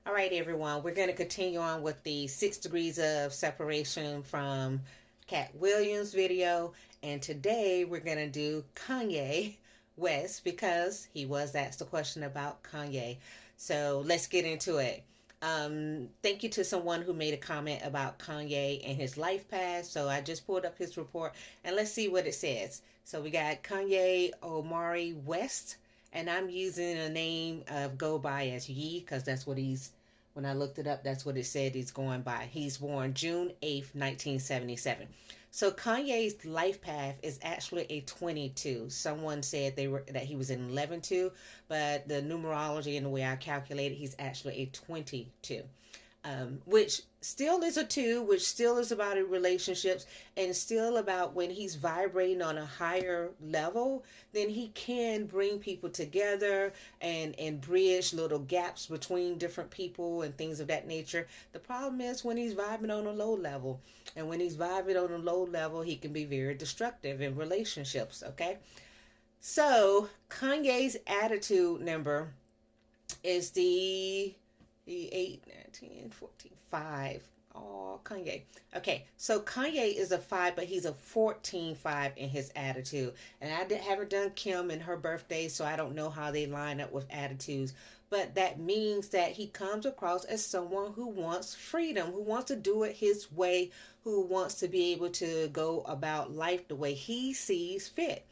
All right, everyone, we're going to continue on with the 6 degrees of separation from Cat Williams video. And today we're going to do Kanye West because he was asked a question about Kanye. So let's get into it. Thank you to someone who made a comment about Kanye and his life path. So I just pulled up his report and let's see what it says. So we got Kanye Omari West, and I'm using a name of go by as Yee because that's what he's, when I looked it up, that's what it said he's going by. He's born June 8th, 1977. So Kanye's life path is actually a 22. Someone said that he was an 11-2, but the numerology and the way I calculated, he's actually a 22. Which still is a 2, which still is about relationships and still about when he's vibrating on a higher level, then he can bring people together and bridge little gaps between different people and things of that nature. The problem is when he's vibing on a low level, and when he's vibing on a low level, he can be very destructive in relationships. Okay, so Kanye's attitude number is the 8, 9, 10, 14, 5. Oh, Kanye. Okay, so Kanye is a 5, but he's a 14-5 in his attitude. And I haven't done Kim and her birthday, so I don't know how they line up with attitudes. But that means that he comes across as someone who wants freedom, who wants to do it his way, who wants to be able to go about life the way he sees fit.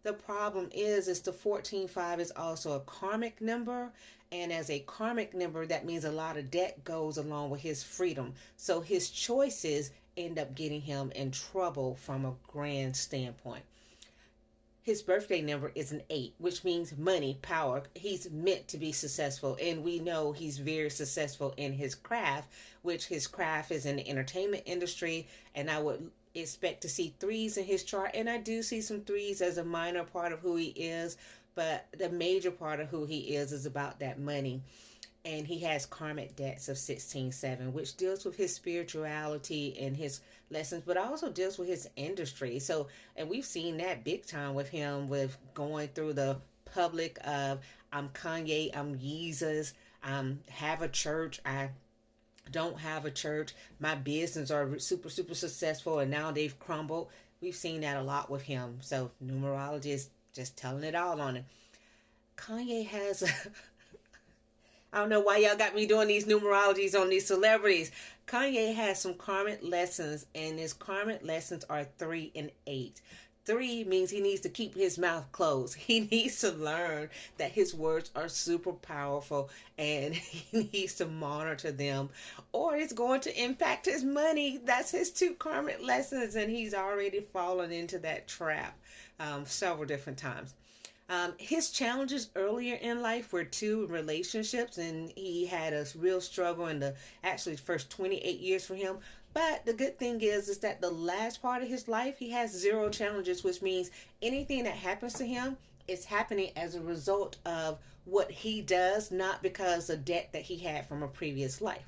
The problem is the 14-5 is also a karmic number, and as a karmic number, that means a lot of debt goes along with his freedom. So his choices end up getting him in trouble from a grand standpoint. His birthday number is an 8, which means money, power. He's meant to be successful, and we know he's very successful in his craft, which his craft is in the entertainment industry, and I would expect to see 3s in his chart, and I do see some 3s as a minor part of who he is, but the major part of who he is about that money. And he has karmic debts of 16-7, which deals with his spirituality and his lessons, but also deals with his industry. So, and we've seen that big time with him, with going through the public of I'm Kanye, I'm Jesus, have a church, I don't have a church, my business are super successful and now they've crumbled. We've seen that a lot with him. So numerology is just telling it all on him. Kanye has I don't know why y'all got me doing these numerologies on these celebrities. Kanye has some karmic lessons, and his karmic lessons are 3 and 8. 3 means he needs to keep his mouth closed. He needs to learn that his words are super powerful and he needs to monitor them, or it's going to impact his money. That's his 2 karmic lessons, and he's already fallen into that trap several different times. His challenges earlier in life were 2 relationships, and he had a real struggle in the actually first 28 years for him. But the good thing is that the last part of his life, he has 0 challenges, which means anything that happens to him is happening as a result of what he does, not because of debt that he had from a previous life.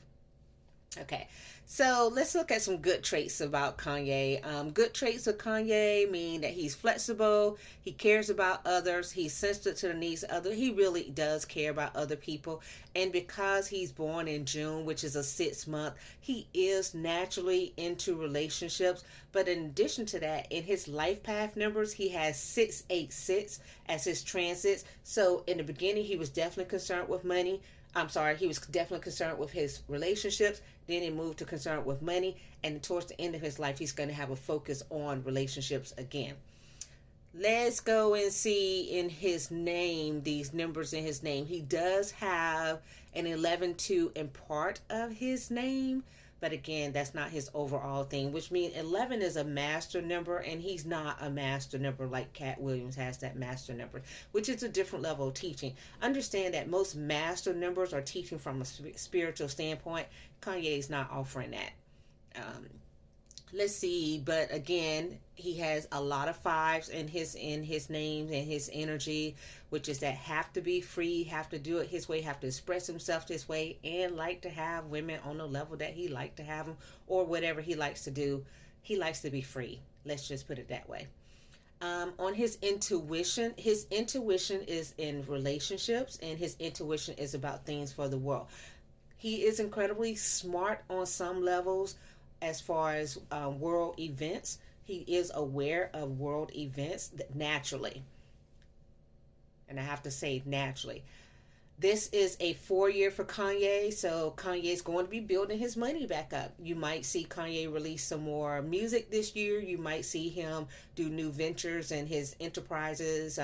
Okay, so let's look at some good traits about Kanye. Good traits of Kanye mean that he's flexible, he cares about others, he's sensitive to the needs of others. He really does care about other people. And because he's born in June, which is a 6 month, he is naturally into relationships. But in addition to that, in his life path numbers, he has 686 as his transits. So in the beginning, he was definitely concerned with money. He was definitely concerned with his relationships. Then he moved to concern with money. And towards the end of his life, he's going to have a focus on relationships again. Let's go and see in his name, these numbers in his name. He does have an 11-2 in part of his name. But again, that's not his overall thing, which means 11 is a master number, and he's not a master number like Cat Williams has that master number, which is a different level of teaching. Understand that most master numbers are teaching from a spiritual standpoint. Kanye is not offering that. Let's see, but again, he has a lot of 5s in his names and his energy, which is that have to be free, have to do it his way, have to express himself this way, and like to have women on the level that he like to have them, or whatever he likes to do. He likes to be free. Let's just put it that way. On his intuition is in relationships, and his intuition is about things for the world. he is incredibly smart on some levels as far as world events. He is aware of world events naturally. And I have to say naturally. This is a 4 year for Kanye, so Kanye is going to be building his money back up. You might see Kanye release some more music this year. You might see him do new ventures in his enterprises,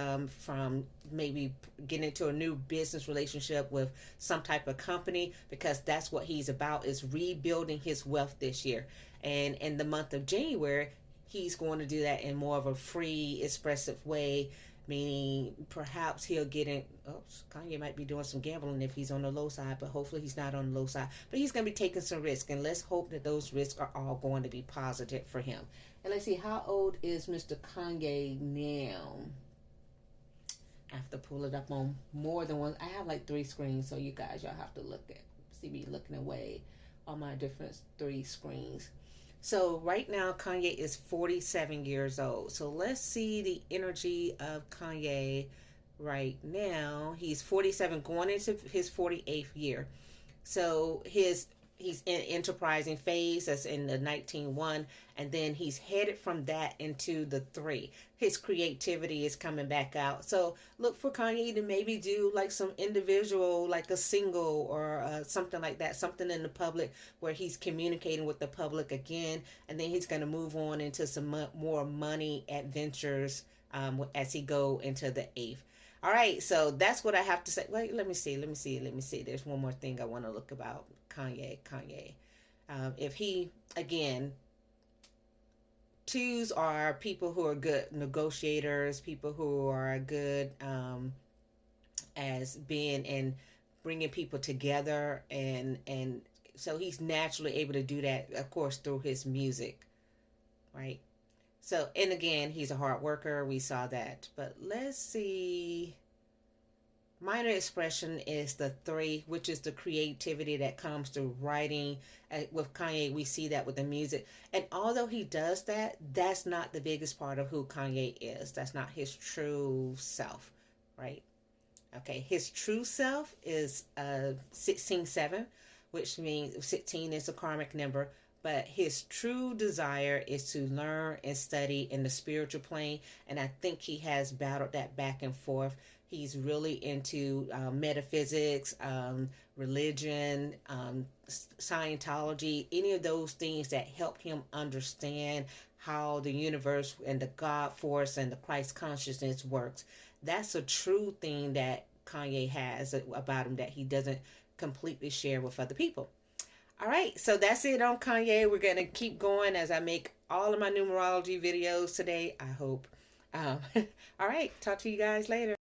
from maybe getting into a new business relationship with some type of company, because that's what he's about, is rebuilding his wealth this year. And in the month of January, he's going to do that in more of a free, expressive way, meaning perhaps he'll get in. Oh, Kanye might be doing some gambling if he's on the low side, but hopefully he's not on the low side. But he's going to be taking some risks, and let's hope that those risks are all going to be positive for him. And let's see, how old is Mr. Kanye now? I have to pull it up on more than one. I have like 3 screens, so you guys, y'all have to see me looking away on my different 3 screens. So right now, Kanye is 47 years old. So let's see the energy of Kanye right now. He's 47, going into his 48th year. So he's in enterprising phase, that's in the 19-1, and then he's headed from that into the 3. His creativity is coming back out. So look for Kanye to maybe do like some individual, like a single or something like that, something in the public where he's communicating with the public again, and then he's going to move on into some more money adventures as he go into the 8th. All right, so that's what I have to say. Wait, let me see. There's one more thing I want to look about Kanye. If he, again, 2s are people who are good negotiators, people who are good as being and bringing people together, and so he's naturally able to do that, of course, through his music, right? So, and again, he's a hard worker. We saw that. But let's see. Minor expression is the 3, which is the creativity that comes through writing. With Kanye, we see that with the music. And although he does that, that's not the biggest part of who Kanye is. That's not his true self, right? Okay, his true self is 16-7, which means 16 is a karmic number. But his true desire is to learn and study in the spiritual plane. And I think he has battled that back and forth. He's really into metaphysics, religion, Scientology, any of those things that help him understand how the universe and the God force and the Christ consciousness works. That's a true thing that Kanye has about him that he doesn't completely share with other people. All right, so that's it on Kanye. We're going to keep going as I make all of my numerology videos today, I hope. All right, talk to you guys later.